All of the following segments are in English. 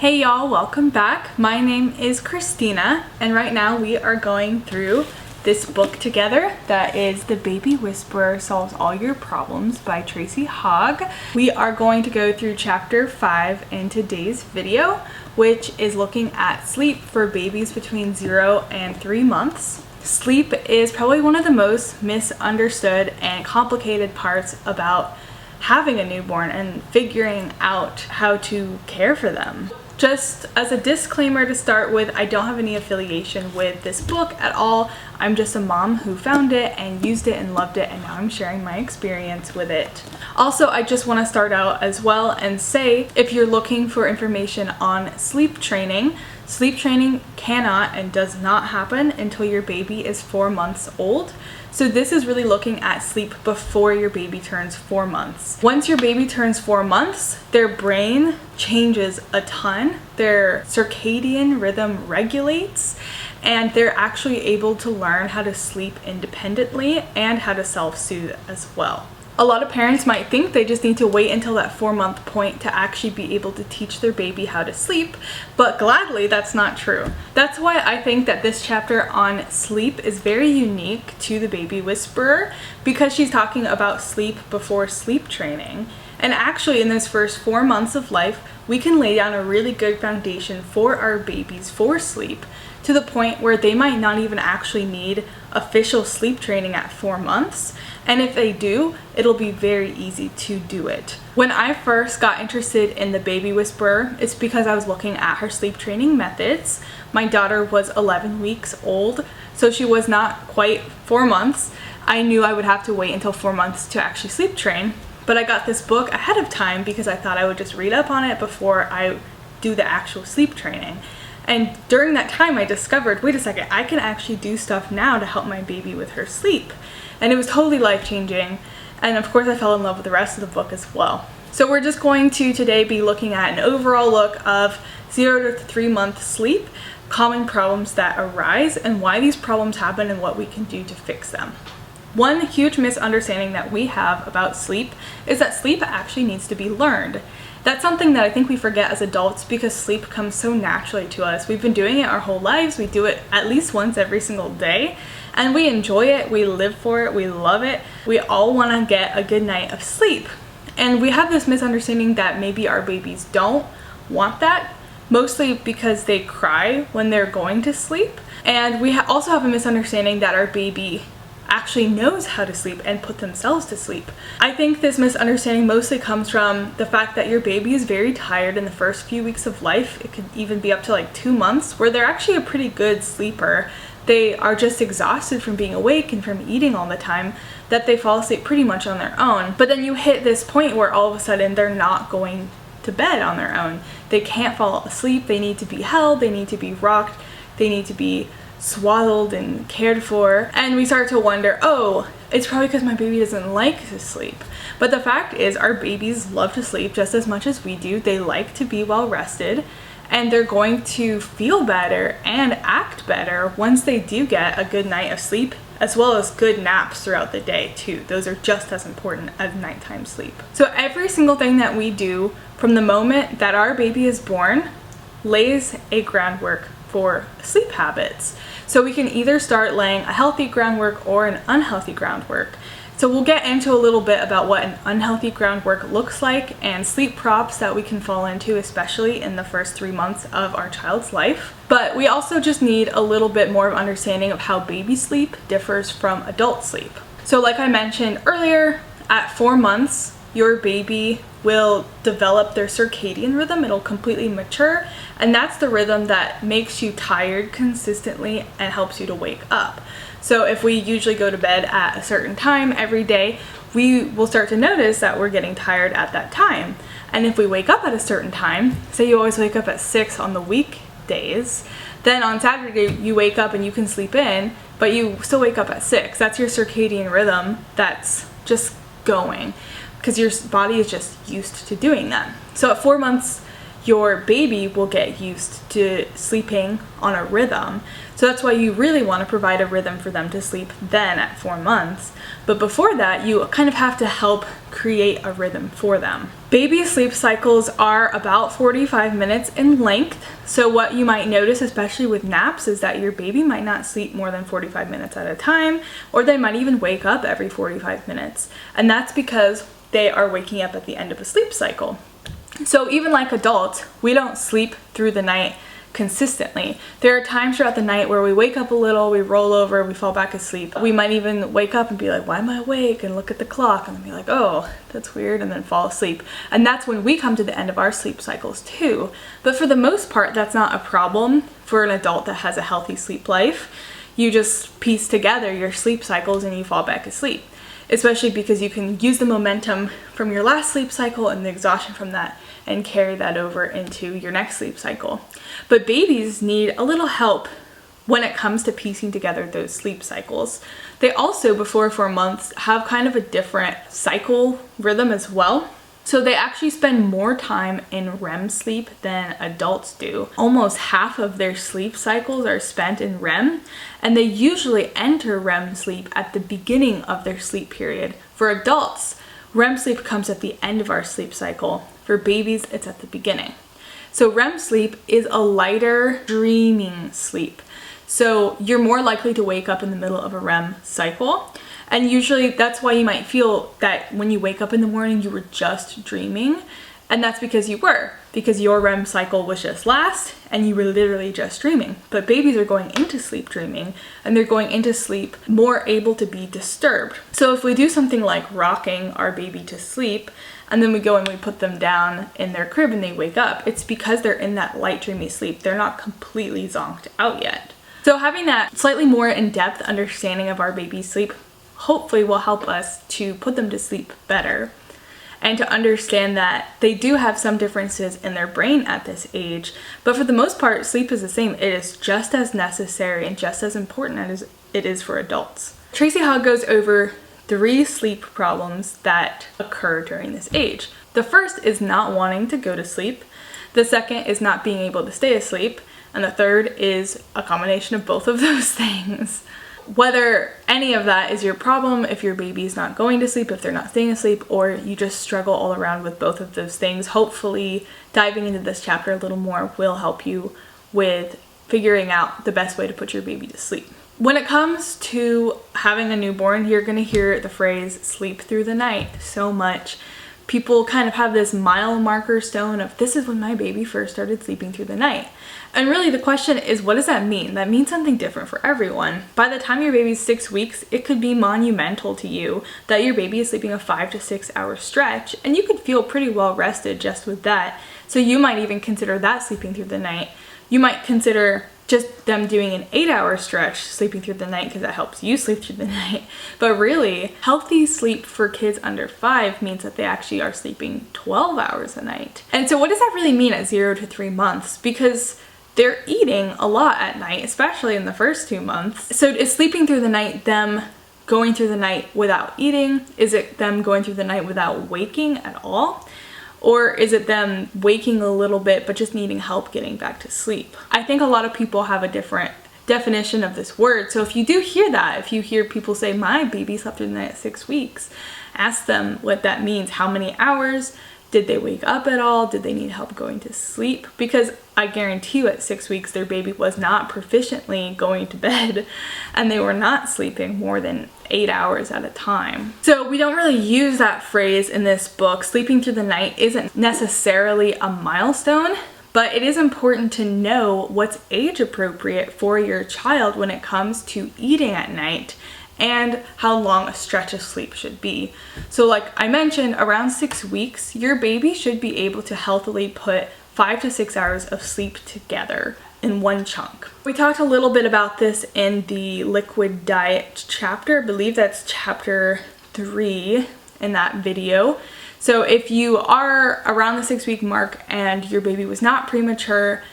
Hey y'all, welcome back. My name is Christina, and right now we are going through this book together that is The Baby Whisperer Solves All Your Problems by Tracy Hogg. We are going to go through chapter 5 in today's video, which is looking at sleep for babies between 0 and 3 months. Sleep is probably one of the most misunderstood and complicated parts about having a newborn and figuring out how to care for them. Just as a disclaimer to start with, I don't have any affiliation with this book at all. I'm just a mom who found it and used it and loved it, and now I'm sharing my experience with it. Also, I just want to start out as well and say, if you're looking for information on sleep training cannot and does not happen until your baby is 4 months old. So this is really looking at sleep before your baby turns 4 months. Once your baby turns 4 months, their brain changes a ton. Their circadian rhythm regulates, and they're actually able to learn how to sleep independently and how to self-soothe as well. A lot of parents might think they just need to wait until that 4-month point to actually be able to teach their baby how to sleep, but gladly that's not true. That's why I think that this chapter on sleep is very unique to The Baby Whisperer, because she's talking about sleep before sleep training. And actually in those first 4 months of life, we can lay down a really good foundation for our babies for sleep, to the point where they might not even actually need official sleep training at 4 months. And if they do, it'll be very easy to do it. When I first got interested in The Baby Whisperer, it's because I was looking at her sleep training methods. My daughter was 11 weeks old, so she was not quite 4 months. I knew I would have to wait until 4 months to actually sleep train, but I got this book ahead of time because I thought I would just read up on it before I do the actual sleep training. And during that time I discovered, wait a second, I can actually do stuff now to help my baby with her sleep. And it was totally life-changing. And of course I fell in love with the rest of the book as well. So we're just going to today be looking at an overall look of 0 to 3 month sleep, common problems that arise, and why these problems happen and what we can do to fix them. One huge misunderstanding that we have about sleep is that sleep actually needs to be learned. That's something that I think we forget as adults because sleep comes so naturally to us. We've been doing it our whole lives. We do it at least once every single day, and we enjoy it, we live for it, we love it. We all want to get a good night of sleep. And we have this misunderstanding that maybe our babies don't want that, mostly because they cry when they're going to sleep. And we also have a misunderstanding that our baby actually knows how to sleep and put themselves to sleep. I think this misunderstanding mostly comes from the fact that your baby is very tired in the first few weeks of life. It could even be up to like 2 months, where they're actually a pretty good sleeper. They are just exhausted from being awake and from eating all the time, that they fall asleep pretty much on their own. But then you hit this point where all of a sudden they're not going to bed on their own. They can't fall asleep. They need to be held, they need to be rocked, they need to be swaddled and cared for, and we start to wonder, oh, it's probably because my baby doesn't like to sleep. But the fact is, our babies love to sleep just as much as we do. They like to be well rested, and they're going to feel better and act better once they do get a good night of sleep, as well as good naps throughout the day too. Those are just as important as nighttime sleep. So every single thing that we do from the moment that our baby is born lays a groundwork for sleep habits. So we can either start laying a healthy groundwork or an unhealthy groundwork. So we'll get into a little bit about what an unhealthy groundwork looks like and sleep props that we can fall into, especially in the first 3 months of our child's life. But we also just need a little bit more of understanding of how baby sleep differs from adult sleep. So like I mentioned earlier, at 4 months, your baby will develop their circadian rhythm. It'll completely mature, and that's the rhythm that makes you tired consistently and helps you to wake up. So if we usually go to bed at a certain time every day, we will start to notice that we're getting tired at that time. And if we wake up at a certain time, say you always wake up at 6 on the weekdays, then on Saturday you wake up and you can sleep in, but you still wake up at 6. That's your circadian rhythm that's just going, because your body is just used to doing that. So at 4 months, your baby will get used to sleeping on a rhythm. So that's why you really want to provide a rhythm for them to sleep then at 4 months. But before that, you kind of have to help create a rhythm for them. Baby sleep cycles are about 45 minutes in length. So what you might notice, especially with naps, is that your baby might not sleep more than 45 minutes at a time, or they might even wake up every 45 minutes. And that's because they are waking up at the end of a sleep cycle. So even like adults, we don't sleep through the night consistently. There are times throughout the night where we wake up a little, we roll over, we fall back asleep. We might even wake up and be like, why am I awake? And look at the clock and then be like, oh, that's weird, and then fall asleep. And that's when we come to the end of our sleep cycles too. But for the most part, that's not a problem for an adult that has a healthy sleep life. You just piece together your sleep cycles and you fall back asleep. Especially because you can use the momentum from your last sleep cycle and the exhaustion from that and carry that over into your next sleep cycle. But babies need a little help when it comes to piecing together those sleep cycles. They also, before 4 months, have kind of a different cycle rhythm as well. So they actually spend more time in REM sleep than adults do. Almost half of their sleep cycles are spent in REM, and they usually enter REM sleep at the beginning of their sleep period. For adults, REM sleep comes at the end of our sleep cycle. For babies, it's at the beginning. So REM sleep is a lighter dreaming sleep. So you're more likely to wake up in the middle of a REM cycle. And usually that's why you might feel that when you wake up in the morning, you were just dreaming. And that's because you were, because your REM cycle was just last and you were literally just dreaming. But babies are going into sleep dreaming, and they're going into sleep more able to be disturbed. So if we do something like rocking our baby to sleep, and then we go and we put them down in their crib and they wake up, it's because they're in that light dreamy sleep. They're not completely zonked out yet. So having that slightly more in-depth understanding of our baby's sleep hopefully will help us to put them to sleep better, and to understand that they do have some differences in their brain at this age, but for the most part, sleep is the same. It is just as necessary and just as important as it is for adults. Tracy Hogg goes over 3 sleep problems that occur during this age. The first is not wanting to go to sleep. The second is not being able to stay asleep. And the third is a combination of both of those things. Whether any of that is your problem, if your baby is not going to sleep, if they're not staying asleep, or you just struggle all around with both of those things, hopefully diving into this chapter a little more will help you with figuring out the best way to put your baby to sleep. When it comes to having a newborn, you're going to hear the phrase sleep through the night so much. People kind of have this mile marker stone of this is when my baby first started sleeping through the night. And really the question is, what does that mean? That means something different for everyone. By the time your baby's 6 weeks, it could be monumental to you that your baby is sleeping a 5 to 6 hour stretch, and you could feel pretty well rested just with that. So you might even consider that sleeping through the night. You might consider just them doing an 8-hour stretch sleeping through the night because that helps you sleep through the night. But really, healthy sleep for kids under 5 means that they actually are sleeping 12 hours a night. And so what does that really mean at 0 to 3 months? Because they're eating a lot at night, especially in the first 2 months. So is sleeping through the night them going through the night without eating? Is it them going through the night without waking at all? Or is it them waking a little bit but just needing help getting back to sleep? I think a lot of people have a different definition of this word. So if you do hear that, if you hear people say, my baby slept through the night at 6 weeks, ask them what that means. How many hours? Did they wake up at all? Did they need help going to sleep? Because I guarantee you at 6 weeks, their baby was not proficiently going to bed, and they were not sleeping more than 8 hours at a time. So we don't really use that phrase in this book. Sleeping through the night isn't necessarily a milestone, but it is important to know what's age appropriate for your child when it comes to eating at night and how long a stretch of sleep should be. So like I mentioned, around 6 weeks, your baby should be able to healthily put 5 to 6 hours of sleep together in one chunk. We talked a little bit about this in the liquid diet chapter. I believe that's chapter 3 in that video. So if you are around the 6 week mark and your baby was not premature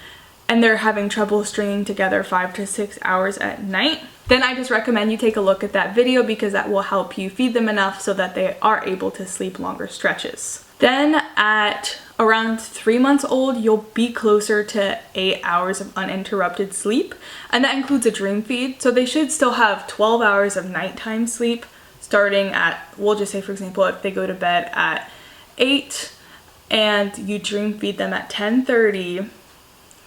and they're having trouble stringing together 5 to 6 hours at night, then I just recommend you take a look at that video because that will help you feed them enough so that they are able to sleep longer stretches. Then at around 3 months old, you'll be closer to 8 hours of uninterrupted sleep, and that includes a dream feed. So they should still have 12 hours of nighttime sleep starting at, we'll just say for example, if they go to bed at 8 and you dream feed them at 10:30,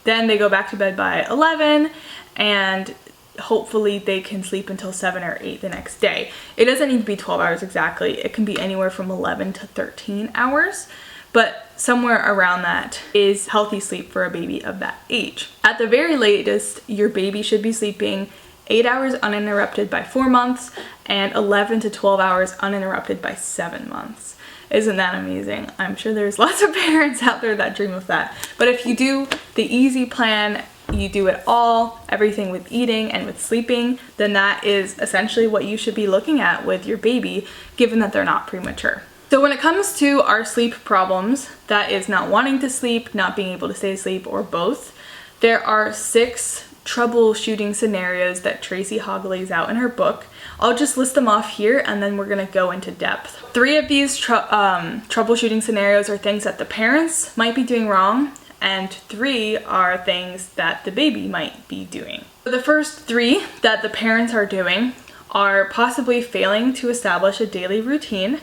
then they go back to bed by 11 and hopefully they can sleep until 7 or 8 the next day. It doesn't need to be 12 hours exactly. It can be anywhere from 11 to 13 hours, but somewhere around that is healthy sleep for a baby of that age. At the very latest, your baby should be sleeping 8 hours uninterrupted by 4 months and 11 to 12 hours uninterrupted by 7 months. Isn't that amazing? I'm sure there's lots of parents out there that dream of that. But if you do the easy plan, you do it all, everything with eating and with sleeping, then that is essentially what you should be looking at with your baby, given that they're not premature. So when it comes to our sleep problems, that is not wanting to sleep, not being able to stay asleep, or both, there are 6 troubleshooting scenarios that Tracy Hogg lays out in her book. I'll just list them off here and then we're gonna go into depth. 3 of these troubleshooting scenarios are things that the parents might be doing wrong, and 3 are things that the baby might be doing. So the first 3 that the parents are doing are possibly failing to establish a daily routine,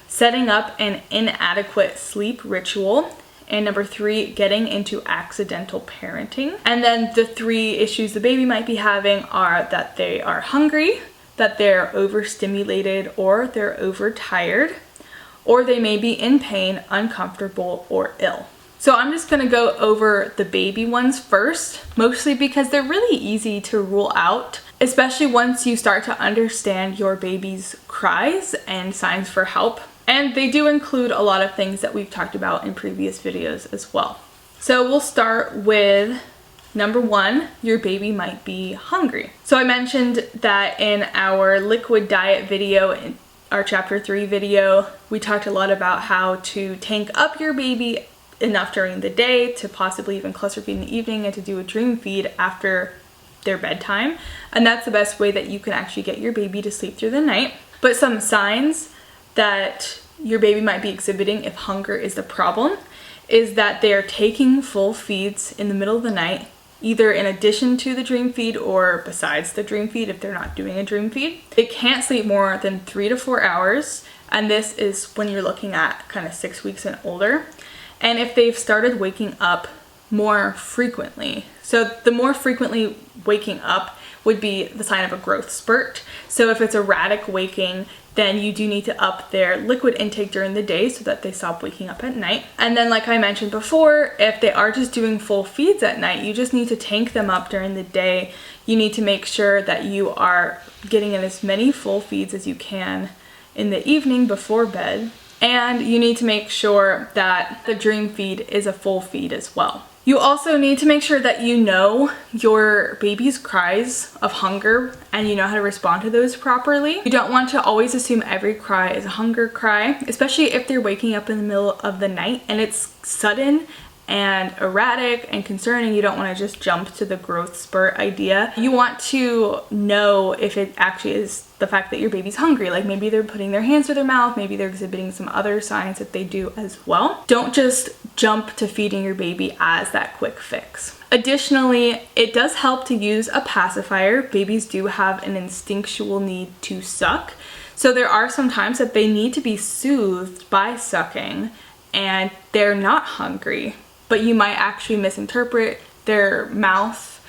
setting up an inadequate sleep ritual, and number 3, getting into accidental parenting. And then the 3 issues the baby might be having are that they are hungry, that they're overstimulated, or they're overtired, or they may be in pain, uncomfortable, or ill. So I'm just gonna go over the baby ones first, mostly because they're really easy to rule out, especially once you start to understand your baby's cries and signs for help. And they do include a lot of things that we've talked about in previous videos as well. So we'll start with number 1, your baby might be hungry. So I mentioned that in our liquid diet video, in our chapter 3 video, we talked a lot about how to tank up your baby enough during the day to possibly even cluster feed in the evening and to do a dream feed after their bedtime. And that's the best way that you can actually get your baby to sleep through the night. But some signs that your baby might be exhibiting if hunger is the problem is that they are taking full feeds in the middle of the night, either in addition to the dream feed or besides the dream feed if they're not doing a dream feed. They can't sleep more than 3 to 4 hours, and this is when you're looking at kind of 6 weeks and older. And if they've started waking up more frequently, so the more frequently waking up would be the sign of a growth spurt. So if it's erratic waking, then you do need to up their liquid intake during the day so that they stop waking up at night. And then like I mentioned before, if they are just doing full feeds at night, you just need to tank them up during the day. You need to make sure that you are getting in as many full feeds as you can in the evening before bed. And you need to make sure that the dream feed is a full feed as well. You also need to make sure that you know your baby's cries of hunger and you know how to respond to those properly. You don't want to always assume every cry is a hunger cry, especially if they're waking up in the middle of the night and it's sudden and erratic and concerning. You don't want to just jump to the growth spurt idea. You want to know if it actually is the fact that your baby's hungry, like maybe they're putting their hands to their mouth, maybe they're exhibiting some other signs that they do as well. Don't just jump to feeding your baby as that quick fix. Additionally, it does help to use a pacifier. Babies do have an instinctual need to suck. So there are some times that they need to be soothed by sucking and they're not hungry, but you might actually misinterpret their mouth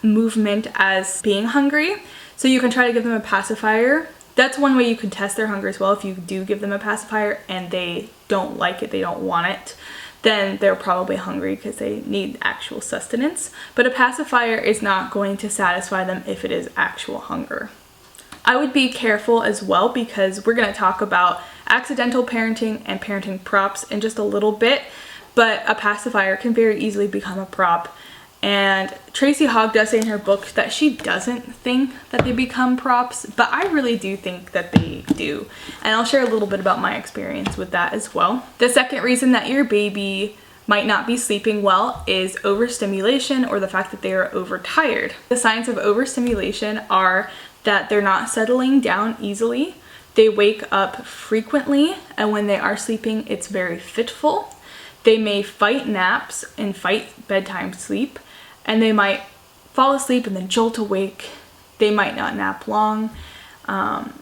movement as being hungry. So you can try to give them a pacifier. That's one way you can test their hunger as well. If you do give them a pacifier and they don't like it, they don't want it, then they're probably hungry because they need actual sustenance. But a pacifier is not going to satisfy them if it is actual hunger. I would be careful as well because we're going to talk about accidental parenting and parenting props in just a little bit, but a pacifier can very easily become a prop. And Tracy Hogg does say in her book that she doesn't think that they become props, but I really do think that they do. And I'll share a little bit about my experience with that as well. The second reason that your baby might not be sleeping well is overstimulation, or the fact that they are overtired. The signs of overstimulation are that they're not settling down easily, they wake up frequently, and when they are sleeping, it's very fitful. They may fight naps and fight bedtime sleep, and they might fall asleep and then jolt awake. They might not nap long,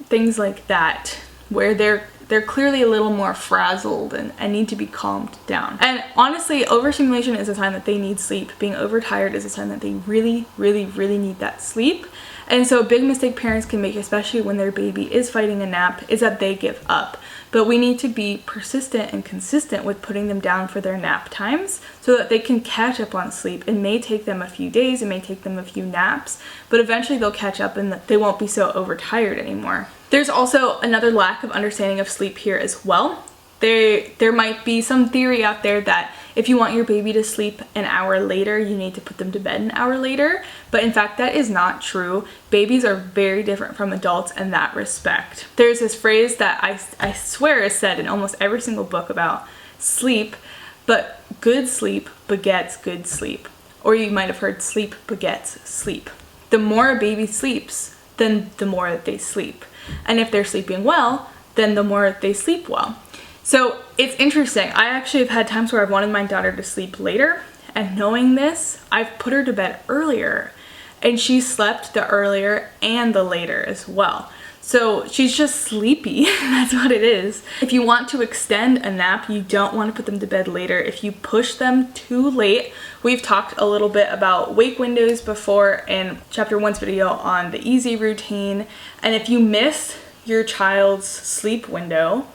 things like that, where they're clearly a little more frazzled and need to be calmed down. And honestly, overstimulation is a sign that they need sleep. Being overtired is a sign that they really, really, really need that sleep. And so a big mistake parents can make, especially when their baby is fighting a nap, is that they give up. But we need to be persistent and consistent with putting them down for their nap times so that they can catch up on sleep. It may take them a few days, it may take them a few naps, but eventually they'll catch up and they won't be so overtired anymore. There's also another lack of understanding of sleep here as well. There might be some theory out there that if you want your baby to sleep an hour later, you need to put them to bed an hour later. But in fact, that is not true. Babies are very different from adults in that respect. There's this phrase that I swear is said in almost every single book about sleep, but good sleep begets good sleep. Or you might have heard sleep begets sleep. The more a baby sleeps, then the more that they sleep. And if they're sleeping well, then the more they sleep well. So it's interesting. I actually have had times where I've wanted my daughter to sleep later, and knowing this, I've put her to bed earlier, and she slept the earlier and the later as well. So she's just sleepy. That's what it is. If you want to extend a nap, you don't want to put them to bed later. If you push them too late, we've talked a little bit about wake windows before in chapter 1's video on the easy routine. And if you miss your child's sleep window,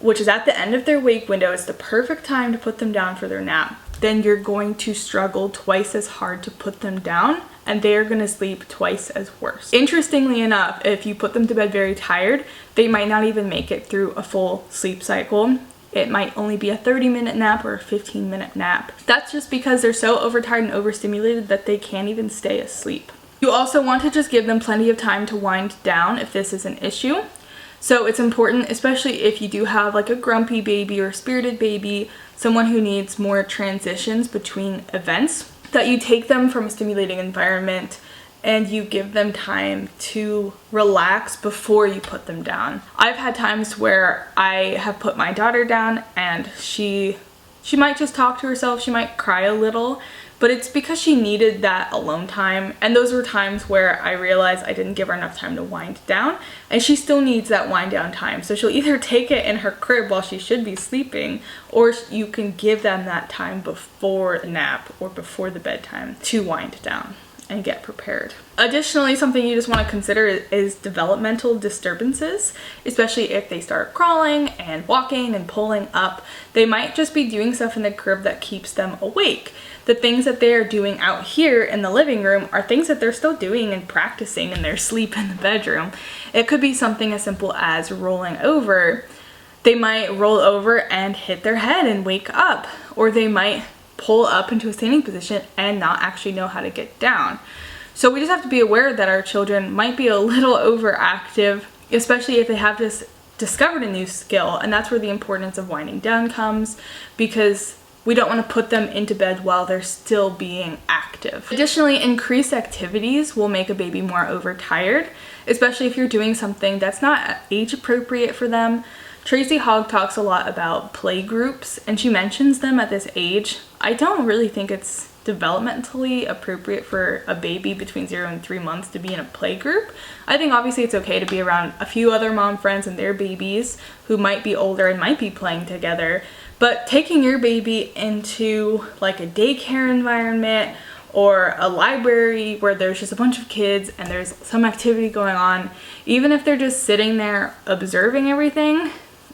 which is at the end of their wake window, it's the perfect time to put them down for their nap, then you're going to struggle twice as hard to put them down, and they're going to sleep twice as worse. Interestingly enough, if you put them to bed very tired, they might not even make it through a full sleep cycle. It might only be a 30-minute nap or a 15-minute nap. That's just because they're so overtired and overstimulated that they can't even stay asleep. You also want to just give them plenty of time to wind down if this is an issue. So it's important, especially if you do have like a grumpy baby or a spirited baby, someone who needs more transitions between events, that you take them from a stimulating environment and you give them time to relax before you put them down. I've had times where I have put my daughter down and she might just talk to herself, she might cry a little, but it's because she needed that alone time. And those were times where I realized I didn't give her enough time to wind down, and she still needs that wind down time. So she'll either take it in her crib while she should be sleeping, or you can give them that time before the nap or before the bedtime to wind down and get prepared. Additionally, something you just want to consider is developmental disturbances, especially if they start crawling and walking and pulling up. They might just be doing stuff in the crib that keeps them awake. The things that they are doing out here in the living room are things that they're still doing and practicing in their sleep in the bedroom. It could be something as simple as rolling over. They might roll over and hit their head and wake up, or they might pull up into a standing position and not actually know how to get down. So we just have to be aware that our children might be a little overactive, especially if they have just discovered a new skill. And that's where the importance of winding down comes, because we don't want to put them into bed while they're still being active. Additionally, increased activities will make a baby more overtired, especially if you're doing something that's not age appropriate for them. Tracy Hogg talks a lot about play groups, and she mentions them at this age. I don't really think it's developmentally appropriate for a baby between 0 and 3 months to be in a play group. I think obviously it's okay to be around a few other mom friends and their babies who might be older and might be playing together, but taking your baby into like a daycare environment or a library where there's just a bunch of kids and there's some activity going on, even if they're just sitting there observing everything,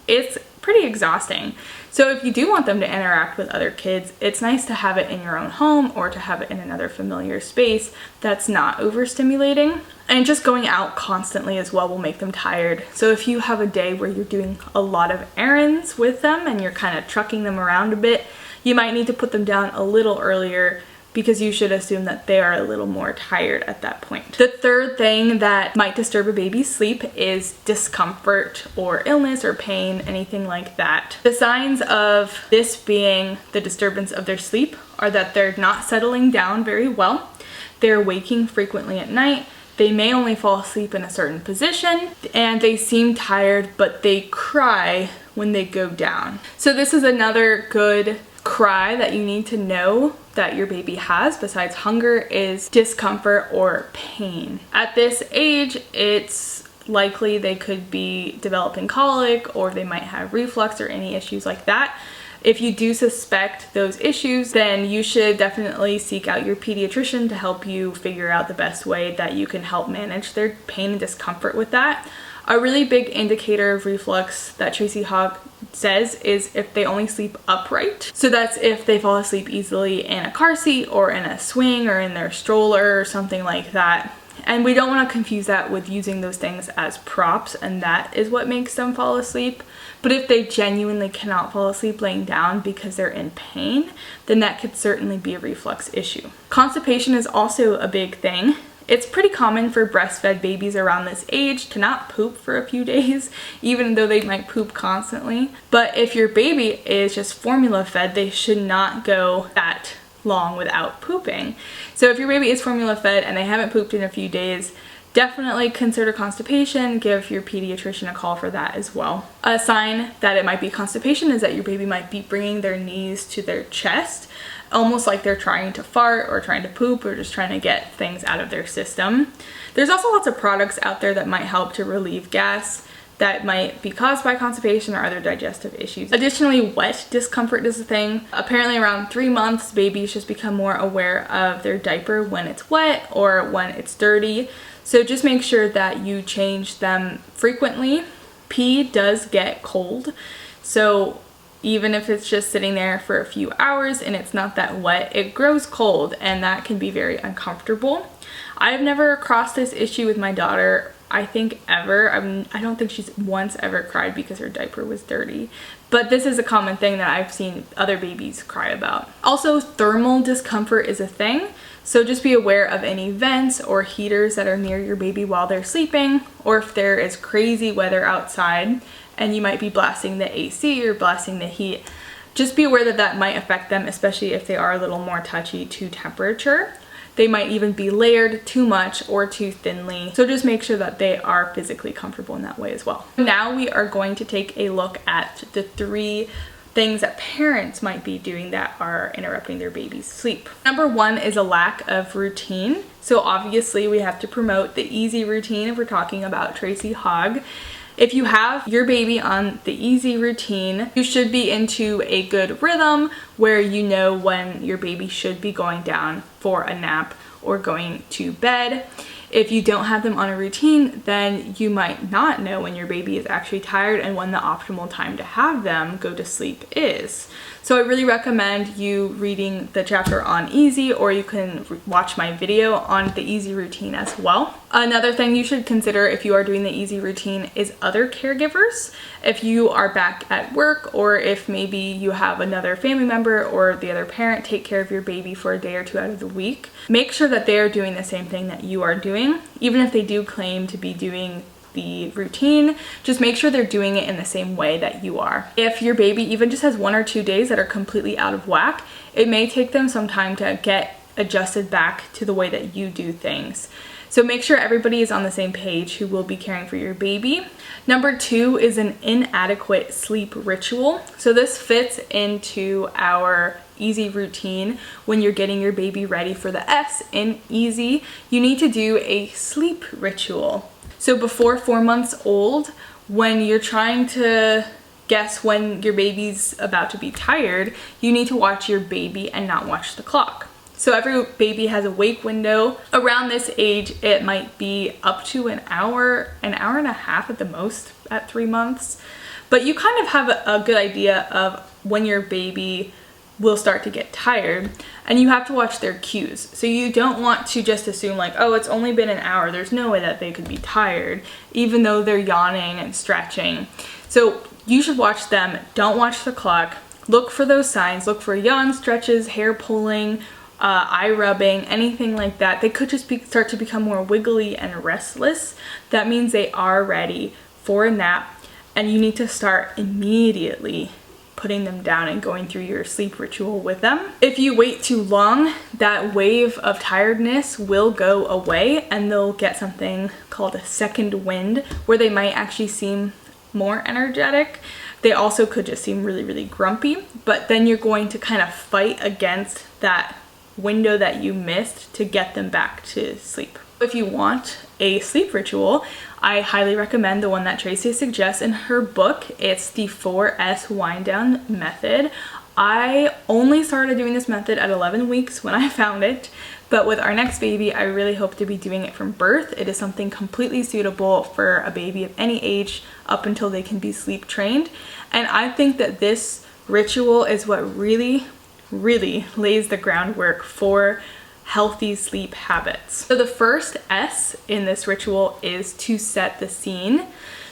it's pretty exhausting. So if you do want them to interact with other kids, it's nice to have it in your own home or to have it in another familiar space that's not overstimulating. And just going out constantly as well will make them tired. So if you have a day where you're doing a lot of errands with them and you're kind of trucking them around a bit, you might need to put them down a little earlier, because you should assume that they are a little more tired at that point. The third thing that might disturb a baby's sleep is discomfort or illness or pain, anything like that. The signs of this being the disturbance of their sleep are that they're not settling down very well, they're waking frequently at night, they may only fall asleep in a certain position, and they seem tired, but they cry when they go down. So this is another good cry that you need to know that your baby has besides hunger is discomfort or pain. At this age, it's likely they could be developing colic, or they might have reflux or any issues like that. If you do suspect those issues, then you should definitely seek out your pediatrician to help you figure out the best way that you can help manage their pain and discomfort with that. A really big indicator of reflux that Tracy Hogg says is if they only sleep upright. So that's if they fall asleep easily in a car seat or in a swing or in their stroller or something like that. And we don't want to confuse that with using those things as props, and that is what makes them fall asleep. But if they genuinely cannot fall asleep laying down because they're in pain, then that could certainly be a reflux issue. Constipation is also a big thing. It's pretty common for breastfed babies around this age to not poop for a few days, even though they might poop constantly. But if your baby is just formula fed, they should not go that long without pooping. So if your baby is formula fed and they haven't pooped in a few days, definitely consider constipation. Give your pediatrician a call for that as well. A sign that it might be constipation is that your baby might be bringing their knees to their chest, almost like they're trying to fart or trying to poop or just trying to get things out of their system. There's also lots of products out there that might help to relieve gas that might be caused by constipation or other digestive issues. Additionally, wet discomfort is a thing. Apparently around 3 months, babies just become more aware of their diaper when it's wet or when it's dirty. So just make sure that you change them frequently. Pee does get cold, so even if it's just sitting there for a few hours and it's not that wet, it grows cold, and that can be very uncomfortable. I've never crossed this issue with my daughter, I think, ever. I don't think she's once ever cried because her diaper was dirty. But this is a common thing that I've seen other babies cry about. Also, thermal discomfort is a thing. So just be aware of any vents or heaters that are near your baby while they're sleeping, or if there is crazy weather outside and you might be blasting the AC or blasting the heat. Just be aware that that might affect them, especially if they are a little more touchy to temperature. They might even be layered too much or too thinly. So just make sure that they are physically comfortable in that way as well. Now we are going to take a look at the 3 things that parents might be doing that are interrupting their baby's sleep. Number 1 is a lack of routine. So obviously we have to promote the easy routine if we're talking about Tracy Hogg. If you have your baby on the easy routine, you should be into a good rhythm where you know when your baby should be going down for a nap or going to bed. If you don't have them on a routine, then you might not know when your baby is actually tired and when the optimal time to have them go to sleep is. So I really recommend you reading the chapter on easy, or you can watch my video on the easy routine as well. Another thing you should consider if you are doing the easy routine is other caregivers. If you are back at work, or if maybe you have another family member or the other parent take care of your baby for a day or 2 out of the week, make sure that they are doing the same thing that you are doing. Even if they do claim to be doing the routine, just make sure they're doing it in the same way that you are. If your baby even just has 1 or 2 days that are completely out of whack, it may take them some time to get adjusted back to the way that you do things. So make sure everybody is on the same page who will be caring for your baby. Number 2 is an inadequate sleep ritual. So this fits into our easy routine. When you're getting your baby ready for the S in easy, you need to do a sleep ritual. So before 4 months old, when you're trying to guess when your baby's about to be tired, you need to watch your baby and not watch the clock. So every baby has a wake window. Around this age, it might be up to an hour and a half at the most at 3 months. But you kind of have a good idea of when your baby will start to get tired, and you have to watch their cues. So you don't want to just assume like, oh, it's only been an hour, there's no way that they could be tired, even though they're yawning and stretching. So you should watch them, don't watch the clock. Look for those signs, look for yawn, stretches, hair pulling, eye rubbing, anything like that. They could just start to become more wiggly and restless. That means they are ready for a nap, and you need to start immediately putting them down and going through your sleep ritual with them. If you wait too long, that wave of tiredness will go away, and they'll get something called a second wind, where they might actually seem more energetic. They also could just seem really, really grumpy, but then you're going to kind of fight against that window that you missed to get them back to sleep. If you want a sleep ritual, I highly recommend the one that Tracy suggests in her book. It's the 4S wind down method. I only started doing this method at 11 weeks when I found it, but with our next baby, I really hope to be doing it from birth. It is something completely suitable for a baby of any age up until they can be sleep trained. And I think that this ritual is what really lays the groundwork for healthy sleep habits. So the first S in this ritual is to set the scene.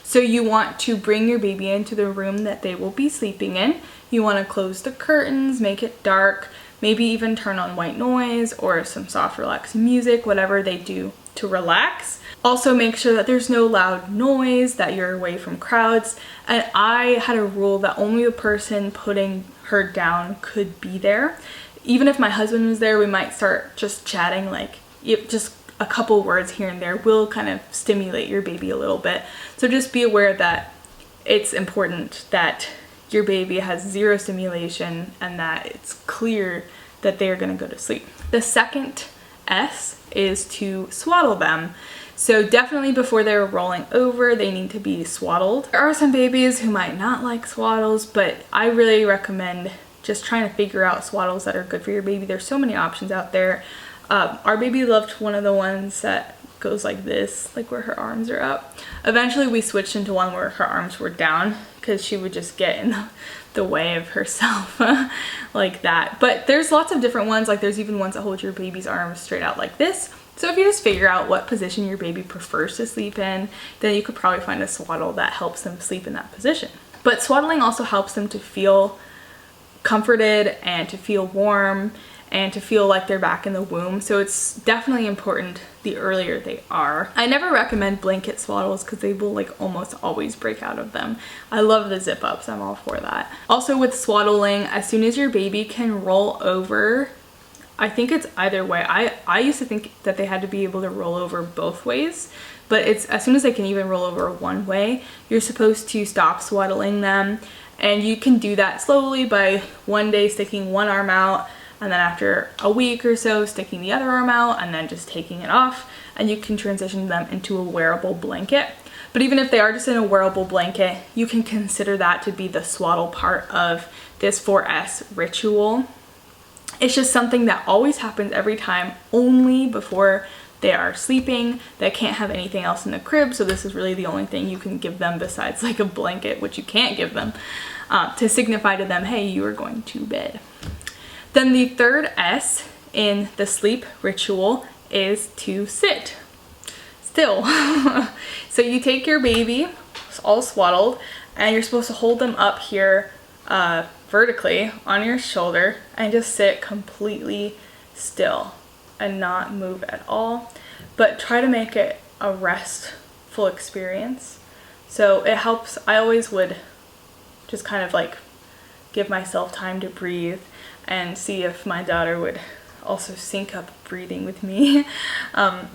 So you want to bring your baby into the room that they will be sleeping in. You want to close the curtains, make it dark, maybe even turn on white noise or some soft relaxing music, whatever they do to relax. Also make sure that there's no loud noise, that you're away from crowds. And I had a rule that only the person putting her down could be there. Even if my husband was there, we might start just chatting, like just a couple words here and there will kind of stimulate your baby a little bit. So just be aware that it's important that your baby has zero stimulation and that it's clear that they're going to go to sleep. The second S is to swaddle them. So definitely before they're rolling over, they need to be swaddled. There are some babies who might not like swaddles, but I really recommend just trying to figure out swaddles that are good for your baby. There's so many options out there. Our baby loved one of the ones that goes like this, like where her arms are up. Eventually we switched into one where her arms were down because she would just get in the way of herself like that. But there's lots of different ones. Like there's even ones that hold your baby's arms straight out like this. So if you just figure out what position your baby prefers to sleep in, then you could probably find a swaddle that helps them sleep in that position. But swaddling also helps them to feel comforted and to feel warm and to feel like they're back in the womb. So it's definitely important the earlier they are. I never recommend blanket swaddles because they will like almost always break out of them. I love the zip ups, I'm all for that. Also with swaddling, as soon as your baby can roll over, I think it's either way. I used to think that they had to be able to roll over both ways, but it's as soon as they can even roll over one way, you're supposed to stop swaddling them. And you can do that slowly by one day sticking one arm out, and then after a week or so sticking the other arm out, and then just taking it off, and you can transition them into a wearable blanket. But even if they are just in a wearable blanket, you can consider that to be the swaddle part of this 4S ritual. It's just something that always happens every time, only before they are sleeping. They can't have anything else in the crib, so this is really the only thing you can give them besides like a blanket, which you can't give them, to signify to them, hey, you are going to bed. Then the third S in the sleep ritual is to sit still. So you take your baby, all swaddled, and you're supposed to hold them up here vertically on your shoulder and just sit completely still and not move at all, but try to make it a restful experience. So it helps. I always would just kind of like give myself time to breathe and see if my daughter would also sync up breathing with me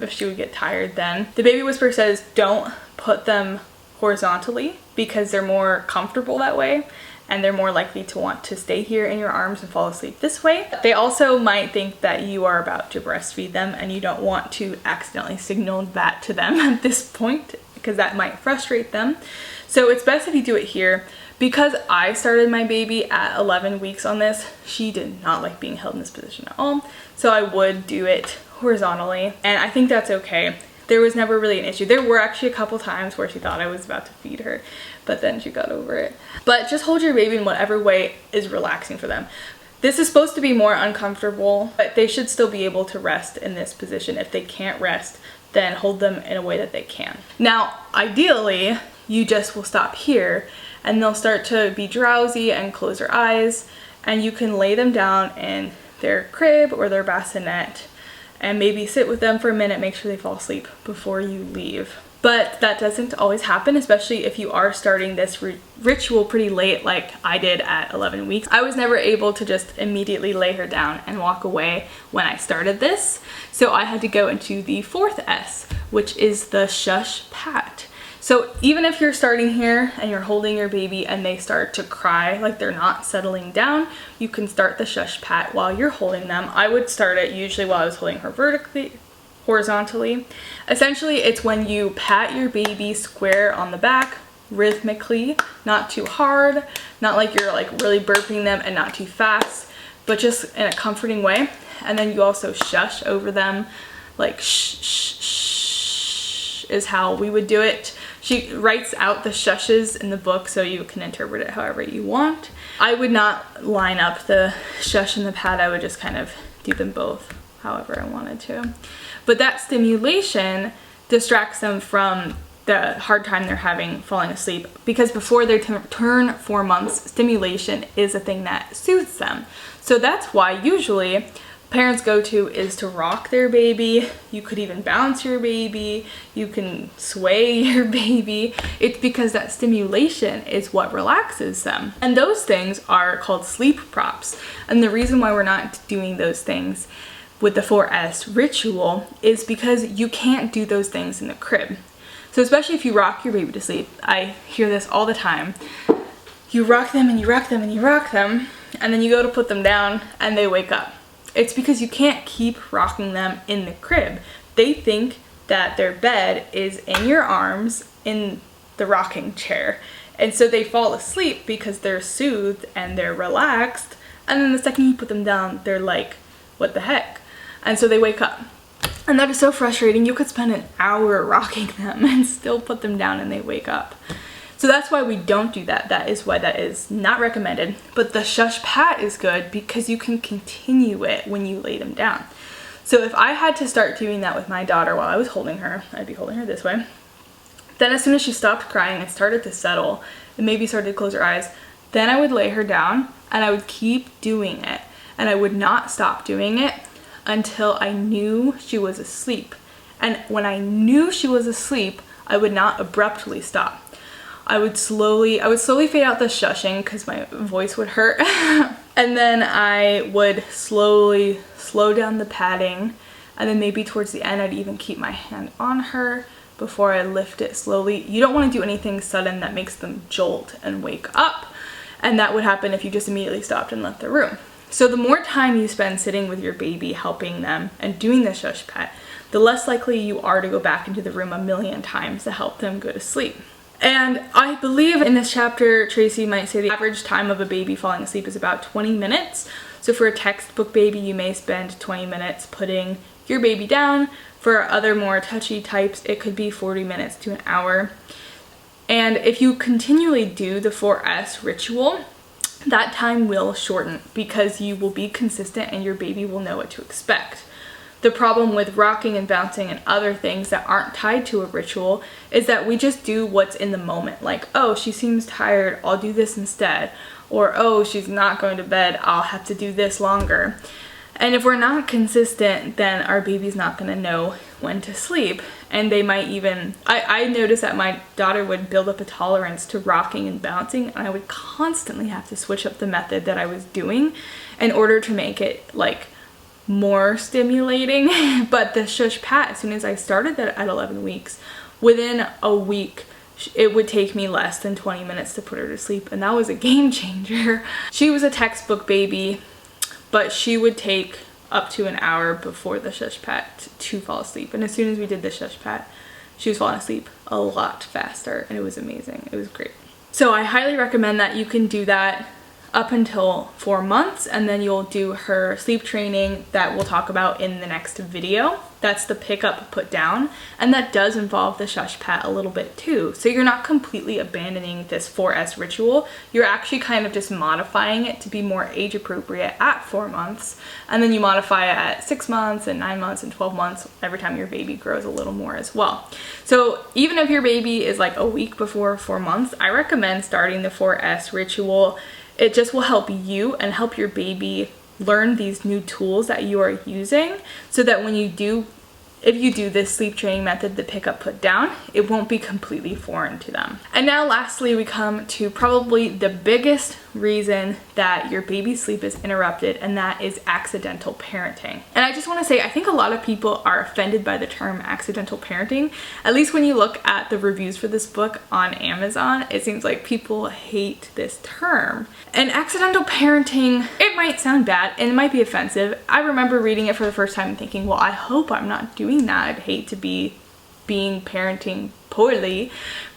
if she would get tired then. The Baby Whisperer says don't put them horizontally because they're more comfortable that way and they're more likely to want to stay here in your arms and fall asleep this way. They also might think that you are about to breastfeed them and you don't want to accidentally signal that to them at this point because that might frustrate them. So it's best if you do it here. Because I started my baby at 11 weeks on this, she did not like being held in this position at all. So I would do it horizontally, and I think that's okay. There was never really an issue. There were actually a couple times where she thought I was about to feed her, but then she got over it. But just hold your baby in whatever way is relaxing for them. This is supposed to be more uncomfortable, but they should still be able to rest in this position. If they can't rest, then hold them in a way that they can. Now, ideally, you just will stop here and they'll start to be drowsy and close their eyes, and you can lay them down in their crib or their bassinet and maybe sit with them for a minute, make sure they fall asleep before you leave. But that doesn't always happen, especially if you are starting this ritual pretty late like I did at 11 weeks. I was never able to just immediately lay her down and walk away when I started this. So I had to go into the fourth S, which is the shush pat. So even if you're starting here and you're holding your baby and they start to cry, like they're not settling down, you can start the shush pat while you're holding them. I would start it usually while I was holding her horizontally. Essentially, it's when you pat your baby square on the back, rhythmically, not too hard, not like you're like really burping them, and not too fast, but just in a comforting way. And then you also shush over them, like shh, shh, shh is how we would do it. She writes out the shushes in the book so you can interpret it however you want. I would not line up the shush and the pat. I would just kind of do them both however I wanted to. But that stimulation distracts them from the hard time they're having falling asleep, because before they turn 4 months, stimulation is a thing that soothes them. So that's why usually parents go to is to rock their baby. You could even bounce your baby. You can sway your baby. It's because that stimulation is what relaxes them. And those things are called sleep props. And the reason why we're not doing those things with the 4S ritual is because you can't do those things in the crib. So especially if you rock your baby to sleep, I hear this all the time. You rock them and you rock them and you rock them, and then you go to put them down and they wake up. It's because you can't keep rocking them in the crib. They think that their bed is in your arms in the rocking chair. And so they fall asleep because they're soothed and they're relaxed. And then the second you put them down, they're like, what the heck? And so they wake up. And that is so frustrating. You could spend an hour rocking them and still put them down and they wake up. So that's why we don't do that. That is why that is not recommended. But the shush pat is good because you can continue it when you lay them down. So if I had to start doing that with my daughter while I was holding her, I'd be holding her this way. Then as soon as she stopped crying and started to settle and maybe started to close her eyes, then I would lay her down and I would keep doing it. And I would not stop doing it until I knew she was asleep. And when I knew she was asleep, I would not abruptly stop. I would slowly fade out the shushing because my voice would hurt. And then I would slowly slow down the patting. And then maybe towards the end, I'd even keep my hand on her before I lift it slowly. You don't want to do anything sudden that makes them jolt and wake up. And that would happen if you just immediately stopped and left the room. So the more time you spend sitting with your baby, helping them and doing the shush pat, the less likely you are to go back into the room a million times to help them go to sleep. And I believe in this chapter, Tracy might say the average time of a baby falling asleep is about 20 minutes. So for a textbook baby, you may spend 20 minutes putting your baby down. For other more touchy types, it could be 40 minutes to an hour. And if you continually do the 4S ritual, that time will shorten because you will be consistent and your baby will know what to expect. The problem with rocking and bouncing and other things that aren't tied to a ritual is that we just do what's in the moment. Like, oh, she seems tired, I'll do this instead. Or, oh, she's not going to bed, I'll have to do this longer. And if we're not consistent, then our baby's not going to know when to sleep. And they might even, I noticed that my daughter would build up a tolerance to rocking and bouncing, and I would constantly have to switch up the method that I was doing in order to make it like more stimulating. But the shush pat, as soon as I started that at 11 weeks, within a week, it would take me less than 20 minutes to put her to sleep, and that was a game changer. She was a textbook baby, but she would take up to an hour before the shush pat to fall asleep. And as soon as we did the shush pat, she was falling asleep a lot faster, and it was amazing. It was great. So I highly recommend that you can do that up until 4 months, and then you'll do her sleep training that we'll talk about in the next video. That's the pick up, put down, and that does involve the shush pat a little bit too. So you're not completely abandoning this 4S ritual. You're actually kind of just modifying it to be more age appropriate at 4 months, and then you modify it at 6 months and 9 months and 12 months every time your baby grows a little more as well. So even if your baby is like a week before 4 months, I recommend starting the 4S ritual. It just will help you and help your baby learn these new tools that you are using, so that when you do if you do this sleep training method, the pick up, put down, it won't be completely foreign to them. And now lastly, we come to probably the biggest reason that your baby's sleep is interrupted, and that is accidental parenting. And I just want to say, I think a lot of people are offended by the term accidental parenting. At least when you look at the reviews for this book on Amazon, it seems like people hate this term. And accidental parenting, it might sound bad and it might be offensive. I remember reading it for the first time and thinking, well, I hope I'm not doing that. I'd hate to be parenting poorly,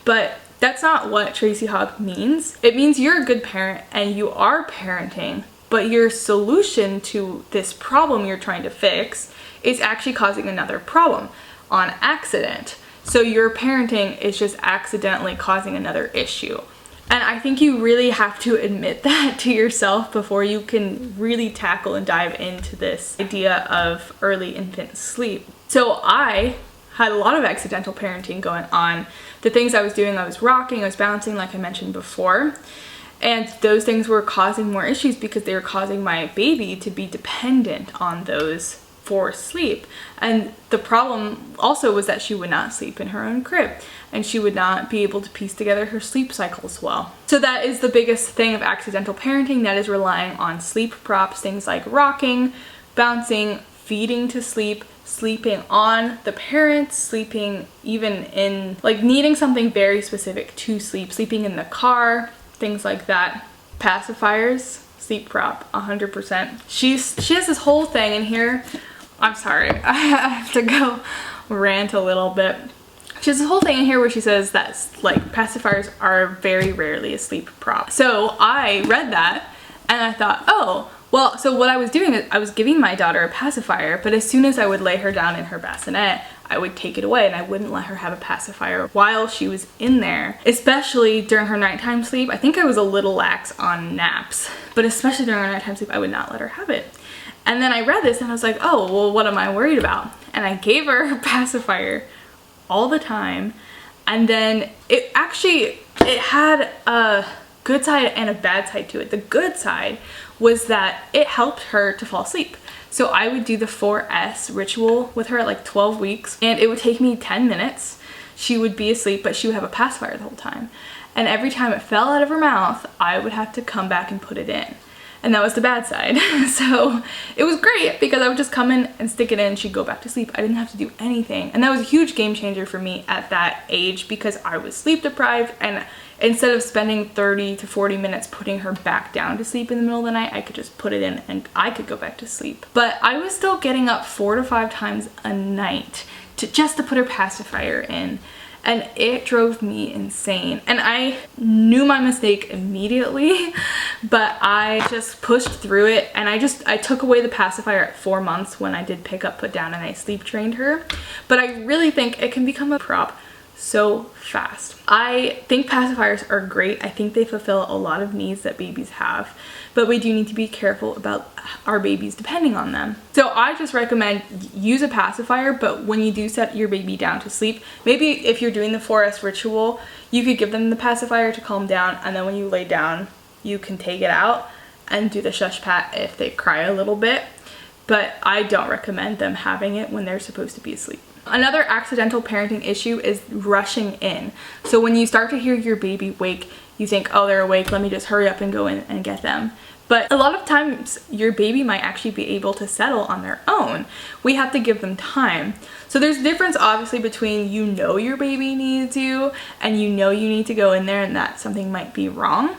but that's not what Tracy Hogg means. It means you're a good parent and you are parenting, but your solution to this problem you're trying to fix is actually causing another problem on accident. So your parenting is just accidentally causing another issue. And I think you really have to admit that to yourself before you can really tackle and dive into this idea of early infant sleep. So I had a lot of accidental parenting going on. The things I was doing, I was rocking, I was bouncing, like I mentioned before. And those things were causing more issues because they were causing my baby to be dependent on those for sleep. And the problem also was that she would not sleep in her own crib, and she would not be able to piece together her sleep cycles well. So that is the biggest thing of accidental parenting, that is relying on sleep props, things like rocking, bouncing, feeding to sleep, sleeping on the parents, sleeping even in, like, needing something very specific to sleep, sleeping in the car, things like that. Pacifiers, sleep prop, 100%. She has this whole thing in here. I'm sorry, I have to go rant a little bit. She has this whole thing in here where she says that, like, pacifiers are very rarely a sleep prop. So I read that and I thought, oh, well, so what I was doing is I was giving my daughter a pacifier, but as soon as I would lay her down in her bassinet, I would take it away and I wouldn't let her have a pacifier while she was in there, especially during her nighttime sleep. I think I was a little lax on naps, but especially during her nighttime sleep, I would not let her have it. And then I read this and I was like, oh, well, what am I worried about? And I gave her a pacifier all the time. And then it had a good side and a bad side to it. The good side was that it helped her to fall asleep. So I would do the 4S ritual with her at like 12 weeks, and it would take me 10 minutes. She would be asleep, but she would have a pacifier the whole time. And every time it fell out of her mouth, I would have to come back and put it in. And that was the bad side. So it was great because I would just come in and stick it in and she'd go back to sleep. I didn't have to do anything. And that was a huge game changer for me at that age because I was sleep deprived, and instead of spending 30 to 40 minutes putting her back down to sleep in the middle of the night, I could just put it in and I could go back to sleep. But I was still getting up 4 to 5 times a night just to put her pacifier in. And it drove me insane. And I knew my mistake immediately, but I just pushed through it. And I took away the pacifier at 4 months when I did pick up, put down, and I sleep trained her. But I really think it can become a prop so fast. I think pacifiers are great. I think they fulfill a lot of needs that babies have, but we do need to be careful about our babies depending on them. So I just recommend use a pacifier, but when you do set your baby down to sleep, maybe if you're doing the 4S ritual, you could give them the pacifier to calm down, and then when you lay down, you can take it out and do the shush pat if they cry a little bit. But I don't recommend them having it when they're supposed to be asleep. Another accidental parenting issue is rushing in. So when you start to hear your baby wake, you think, oh, they're awake, let me just hurry up and go in and get them. But a lot of times your baby might actually be able to settle on their own. We have to give them time. So there's a difference obviously between you know your baby needs you and you know you need to go in there and that something might be wrong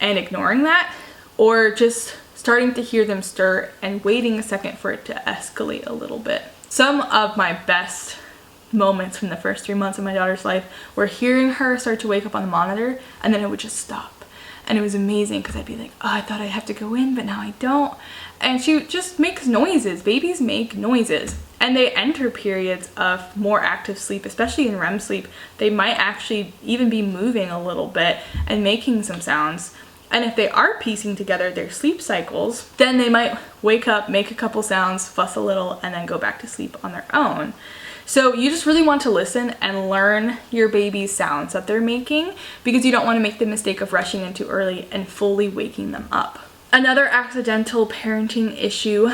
and ignoring that, or just starting to hear them stir and waiting a second for it to escalate a little bit. Some of my best moments from the first 3 months of my daughter's life were hearing her start to wake up on the monitor, and then it would just stop. And it was amazing because I'd be like, oh, I thought I'd have to go in, but now I don't. And she just makes noises. Babies make noises. And they enter periods of more active sleep, especially in REM sleep. They might actually even be moving a little bit and making some sounds. And if they are piecing together their sleep cycles, then they might wake up, make a couple sounds, fuss a little, and then go back to sleep on their own. So you just really want to listen and learn your baby's sounds that they're making, because you don't want to make the mistake of rushing in too early and fully waking them up. Another accidental parenting issue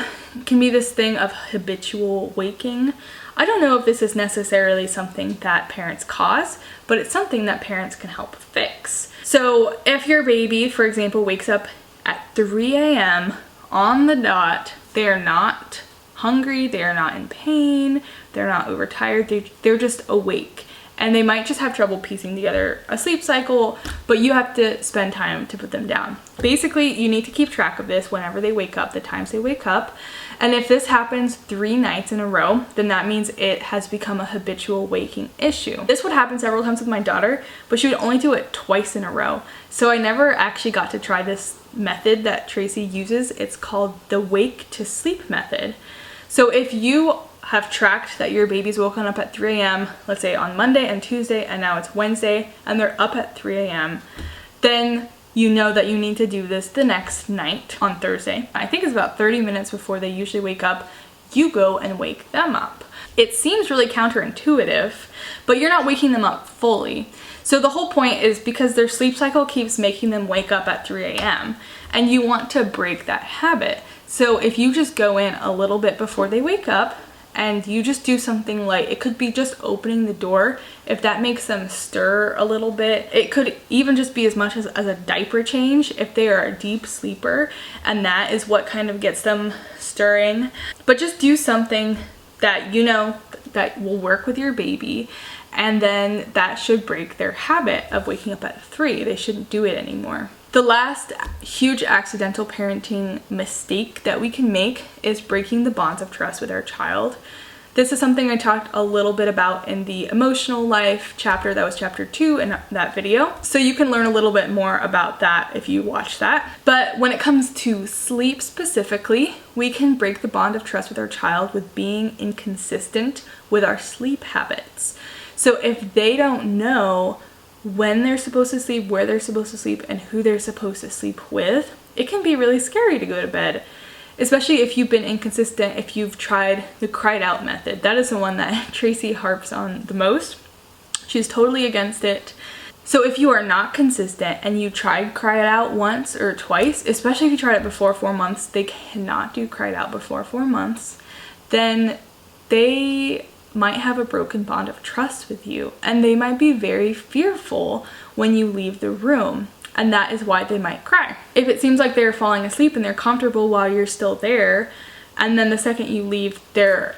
can be this thing of habitual waking. I don't know if this is necessarily something that parents cause, but it's something that parents can help fix. So if your baby, for example, wakes up at 3 a.m. on the dot, they're not hungry, they're not in pain, they're not overtired, they're just awake. And they might just have trouble piecing together a sleep cycle, but you have to spend time to put them down. Basically, you need to keep track of this whenever they wake up, the times they wake up. And if this happens 3 nights in a row, then that means it has become a habitual waking issue. This would happen several times with my daughter, but she would only do it twice in a row. So I never actually got to try this method that Tracy uses. It's called the wake to sleep method. So if you have tracked that your baby's woken up at 3 a.m., let's say on Monday and Tuesday, and now it's Wednesday, and they're up at 3 a.m., then you know that you need to do this the next night on Thursday. I think it's about 30 minutes before they usually wake up. You go and wake them up. It seems really counterintuitive, but you're not waking them up fully. So the whole point is because their sleep cycle keeps making them wake up at 3 a.m. and you want to break that habit. So if you just go in a little bit before they wake up, and you just do something like, it could be just opening the door. If that makes them stir a little bit, it could even just be as much as a diaper change if they are a deep sleeper, and that is what kind of gets them stirring. But just do something that you know that will work with your baby, and then that should break their habit of waking up at 3. They shouldn't do it anymore. The last huge accidental parenting mistake that we can make is breaking the bonds of trust with our child. This is something I talked a little bit about in the emotional life chapter. That was chapter 2 in that video. So you can learn a little bit more about that if you watch that. But when it comes to sleep specifically, we can break the bond of trust with our child with being inconsistent with our sleep habits. So if they don't know when they're supposed to sleep, where they're supposed to sleep, and who they're supposed to sleep with, it can be really scary to go to bed, especially if you've been inconsistent, if you've tried the cried out method. That is the one that Tracy harps on the most. She's totally against it. So if you are not consistent and you tried cried out once or twice, especially if you tried it before 4 months, they cannot do cried out before 4 months, then they might have a broken bond of trust with you, and they might be very fearful when you leave the room, and that is why they might cry. If it seems like they're falling asleep and they're comfortable while you're still there, and then the second you leave, they're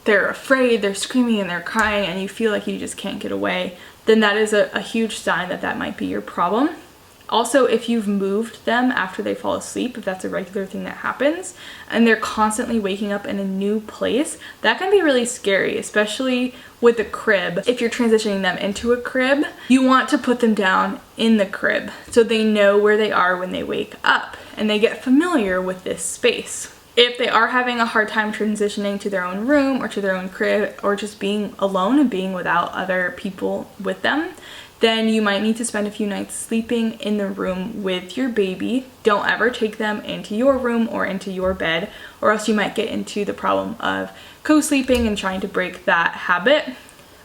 afraid, they're screaming and they're crying, and you feel like you just can't get away, then that is a huge sign that that might be your problem. Also, if you've moved them after they fall asleep, if that's a regular thing that happens, and they're constantly waking up in a new place, that can be really scary, especially with a crib. If you're transitioning them into a crib, you want to put them down in the crib so they know where they are when they wake up, and they get familiar with this space. If they are having a hard time transitioning to their own room or to their own crib, or just being alone and being without other people with them, then you might need to spend a few nights sleeping in the room with your baby. Don't ever take them into your room or into your bed, or else you might get into the problem of co-sleeping and trying to break that habit.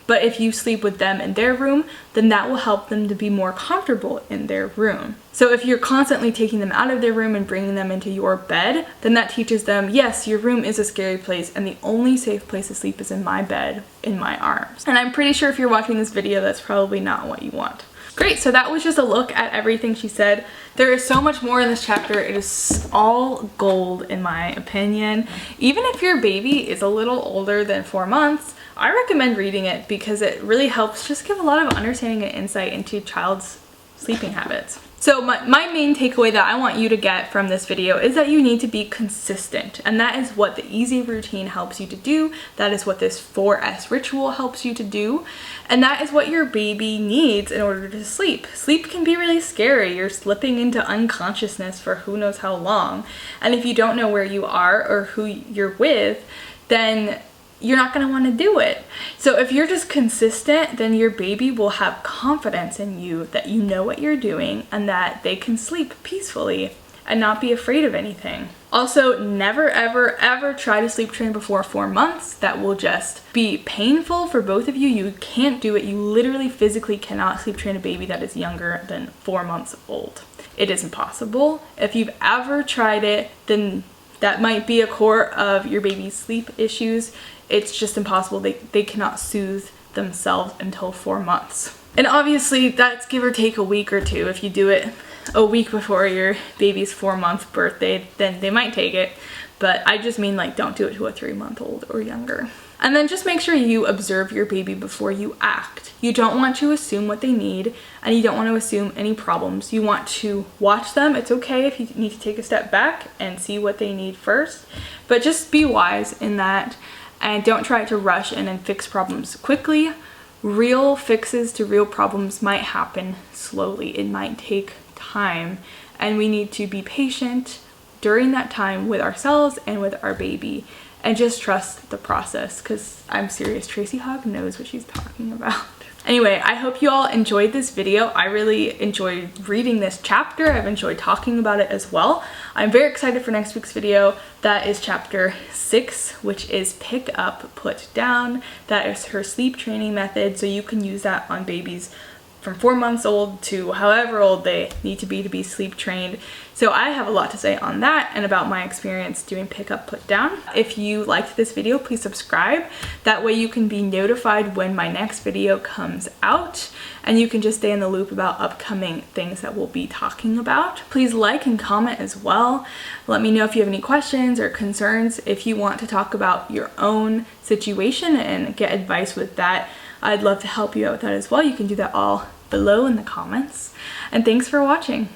But if you sleep with them in their room, then that will help them to be more comfortable in their room. So if you're constantly taking them out of their room and bringing them into your bed, then that teaches them, yes, your room is a scary place, and the only safe place to sleep is in my bed, in my arms. And I'm pretty sure if you're watching this video, that's probably not what you want. Great, so that was just a look at everything she said. There is so much more in this chapter. It is all gold in my opinion. Even if your baby is a little older than 4 months, I recommend reading it because it really helps just give a lot of understanding and insight into child's sleeping habits. So my main takeaway that I want you to get from this video is that you need to be consistent, and that is what the easy routine helps you to do. That is what this 4S ritual helps you to do, and that is what your baby needs in order to sleep. Sleep can be really scary. You're slipping into unconsciousness for who knows how long, and if you don't know where you are or who you're with, then you're not going to want to do it. So if you're just consistent, then your baby will have confidence in you that you know what you're doing and that they can sleep peacefully and not be afraid of anything. Also, never ever ever try to sleep train before 4 months. That will just be painful for both of you. You can't do it. You literally physically cannot sleep train a baby that is younger than 4 months old. it is impossible. If you've ever tried it, then that might be a core of your baby's sleep issues. It's just impossible. They cannot soothe themselves until 4 months. And obviously that's give or take a week or two. If you do it a week before your baby's 4-month birthday, then they might take it. But I just mean like don't do it to a 3-month-old or younger. And then just make sure you observe your baby before you act. You don't want to assume what they need, and you don't want to assume any problems. You want to watch them. It's okay if you need to take a step back and see what they need first, but just be wise in that and don't try to rush in and fix problems quickly. Real fixes to real problems might happen slowly. It might take time, and we need to be patient during that time with ourselves and with our baby. And just trust the process, because I'm serious, Tracy Hogg knows what she's talking about. Anyway, I hope you all enjoyed this video. I really enjoyed reading this chapter. I've enjoyed talking about it as well. I'm very excited for next week's video. That is chapter 6, which is pick up, put down. That is her sleep training method, so you can use that on babies from 4 months old to however old they need to be sleep trained. So I have a lot to say on that and about my experience doing pick up, put down. If you liked this video, please subscribe. That way you can be notified when my next video comes out, and you can just stay in the loop about upcoming things that we'll be talking about. Please like and comment as well. Let me know if you have any questions or concerns. If you want to talk about your own situation and get advice with that, I'd love to help you out with that as well. You can do that all below in the comments. And thanks for watching.